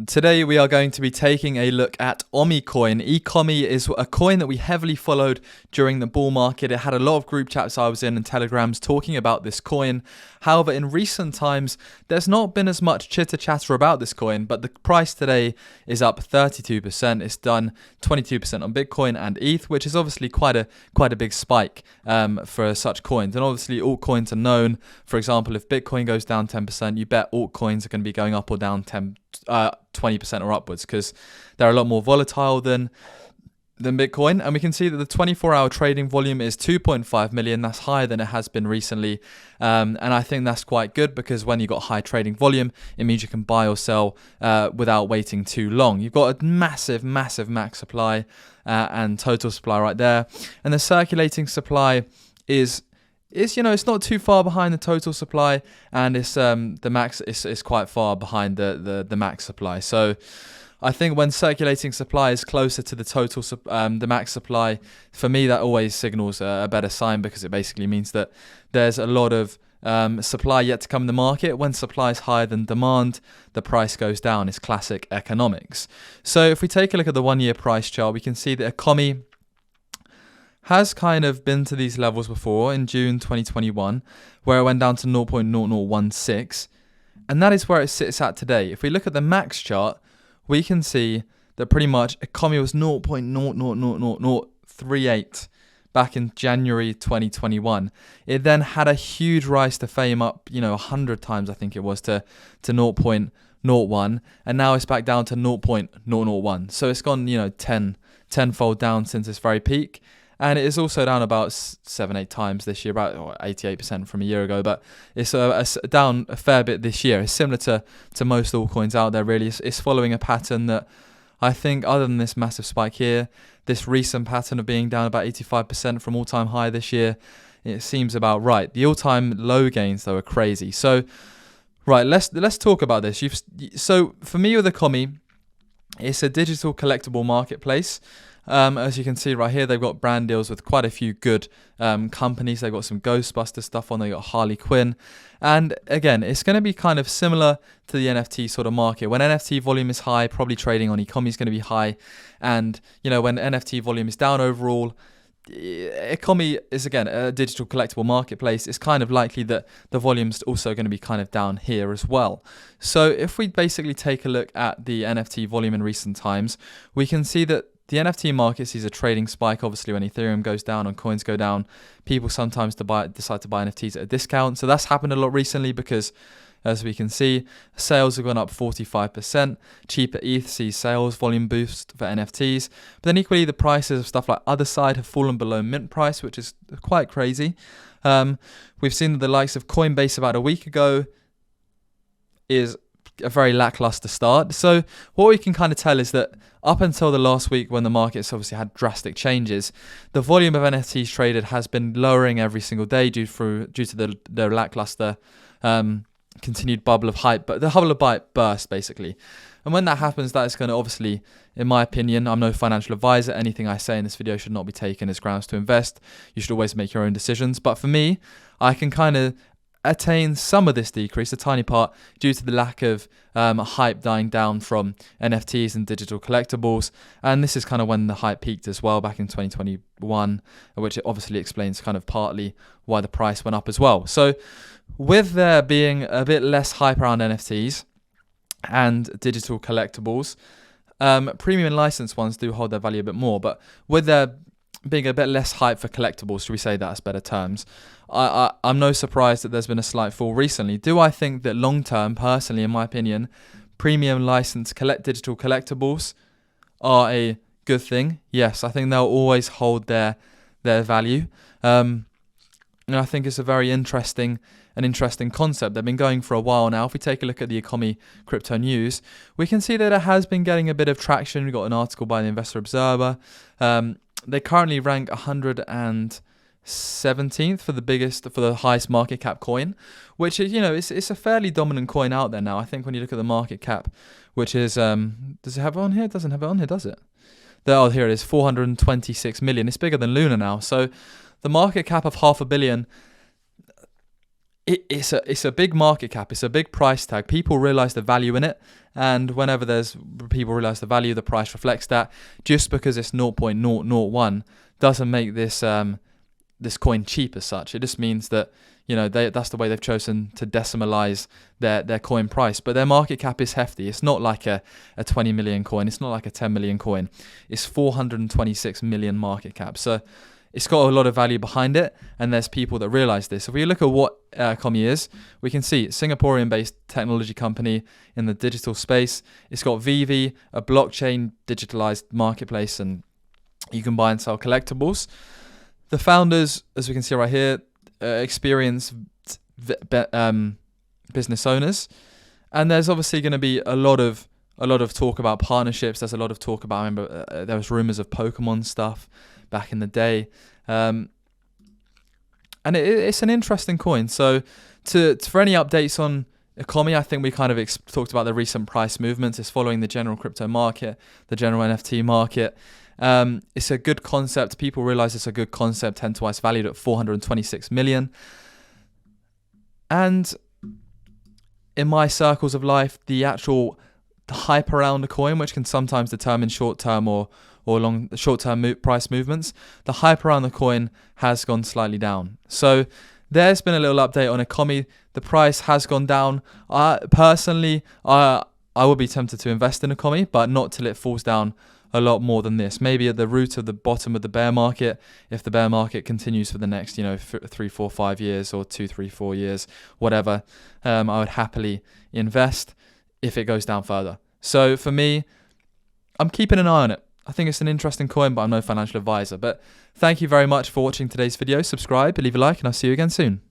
Today we are going to be taking a look at OMI coin. Ecomi is a coin that we heavily followed during the bull market. It had a lot of group chats I was in and telegrams talking about this coin. However, in recent times, there's not been as much chitter chatter about this coin, but the price today is up 32%. It's done 22% on Bitcoin and ETH, which is obviously quite a big spike for such coins. And obviously altcoins are known. For example, if Bitcoin goes down 10%, you bet altcoins are going to be going up or down 20% or upwards, because they're a lot more volatile than Bitcoin. And we can see that the 24-hour trading volume is 2.5 million. That's higher than it has been recently. And I think that's quite good, because when you've got high trading volume, it means you can buy or sell without waiting too long. You've got a massive max supply and total supply right there. And the circulating supply is it's not too far behind the total supply, and it's the max is quite far behind the max supply. So I think when circulating supply is closer to the total the max supply, for me that always signals a better sign, because it basically means that there's a lot of supply yet to come in the market. When supply is higher than demand, the price goes down. It's classic economics. So if we take a look at the 1-year price chart, we can see that Ecomi has kind of been to these levels before in June 2021, where it went down to 0.0016, and that is where it sits at today. If we look at the max chart, we can see that pretty much Ecomi was 0.000038 back in January 2021. It then had a huge rise to fame up, 100 times I think it was, to 0.01, and now it's back down to 0.001. So it's gone, tenfold down since its very peak. And it is also down about 7-8 times this year, about 88% from a year ago. But it's down a fair bit this year. It's similar to most altcoins out there, really. It's following a pattern that I think, other than this massive spike here, this recent pattern of being down about 85% from all-time high this year, it seems about right. The all-time low gains, though, are crazy. So, right, let's talk about this. So, for me with Ecomi, it's a digital collectible marketplace. As you can see right here, they've got brand deals with quite a few good companies. They've got some Ghostbuster stuff on. They've got Harley Quinn. And again, it's going to be kind of similar to the NFT sort of market. When NFT volume is high, probably trading on Ecomi is going to be high. And, when NFT volume is down overall, Ecomi is, again, a digital collectible marketplace. It's kind of likely that the volume's also going to be kind of down here as well. So if we basically take a look at the NFT volume in recent times, we can see that the NFT market sees a trading spike. Obviously, when Ethereum goes down and coins go down, people sometimes decide to buy NFTs at a discount. So that's happened a lot recently, because, as we can see, sales have gone up 45%. Cheaper ETH sees sales volume boost for NFTs. But then equally, the prices of stuff like Other Side have fallen below mint price, which is quite crazy. We've seen that the likes of Coinbase about a week ago is a very lackluster start. So what we can kind of tell is that up until the last week, when the markets obviously had drastic changes, the volume of NFTs traded has been lowering every single day due to the lackluster continued bubble of hype, but the bubble of hype burst basically. And when that happens, that is going to obviously, in my opinion, I'm no financial advisor. Anything I say in this video should not be taken as grounds to invest. You should always make your own decisions. But for me, I can kind of attain some of this decrease, a tiny part, due to the lack of hype dying down from NFTs and digital collectibles. And this is kind of when the hype peaked as well, back in 2021, which obviously explains kind of partly why the price went up as well. So with there being a bit less hype around NFTs and digital collectibles, premium and licensed ones do hold their value a bit more. But with there being a bit less hype for collectibles, should we say that as better terms, I'm no surprise that there's been a slight fall recently. Do I think that long term, personally, in my opinion, premium licensed digital collectibles are a good thing? Yes, I think they'll always hold their value. And I think it's a very interesting concept. They've been going for a while now. If we take a look at the Ecomi Crypto News, we can see that it has been getting a bit of traction. We've got an article by the Investor Observer. They currently rank 117th for the highest market cap coin, which is, it's a fairly dominant coin out there now. I think when you look at the market cap, which is, does it have it on here? It doesn't have it on here, does it? Here it is, 426 million. It's bigger than Luna now. So the market cap of $500 million, it's a big market cap. It's a big price tag. People realize the value in it, and whenever there's people realize the value, the price reflects that. Just because it's 0.001 doesn't make this coin cheap as such. It just means that that's the way they've chosen to decimalize their coin price. But their market cap is hefty. It's not like a 20 million coin. It's not like a 10 million coin. It's 426 million market cap. So it's got a lot of value behind it, and there's people that realize this. If we look at what Ecomi is, we can see Singaporean-based technology company in the digital space. It's got VV, a blockchain digitalized marketplace, and you can buy and sell collectibles. The founders, as we can see right here, experienced business owners, and there's obviously going to be a lot of talk about partnerships. There's a lot of talk about. I remember there was rumors of Pokemon stuff back in the day, and it's an interesting coin. So for any updates on Ecomi, I think we kind of talked about the recent price movements. It's following the general crypto market, the general NFT market. It's a good concept. People realize it's a good concept, hence why it's valued at 426 million. And in my circles of life, the hype around a coin, which can sometimes determine short-term or long short-term price movements, the hype around the coin has gone slightly down. So there's been a little update on Ecomi. The price has gone down. Personally, I would be tempted to invest in Ecomi, but not till it falls down a lot more than this. Maybe at the root of the bottom of the bear market, if the bear market continues for the next 3, 4, 5 years, or 2, 3, 4 years, whatever, I would happily invest if it goes down further. So for me, I'm keeping an eye on it. I think it's an interesting coin, but I'm no financial advisor. But thank you very much for watching today's video. Subscribe, leave a like, and I'll see you again soon.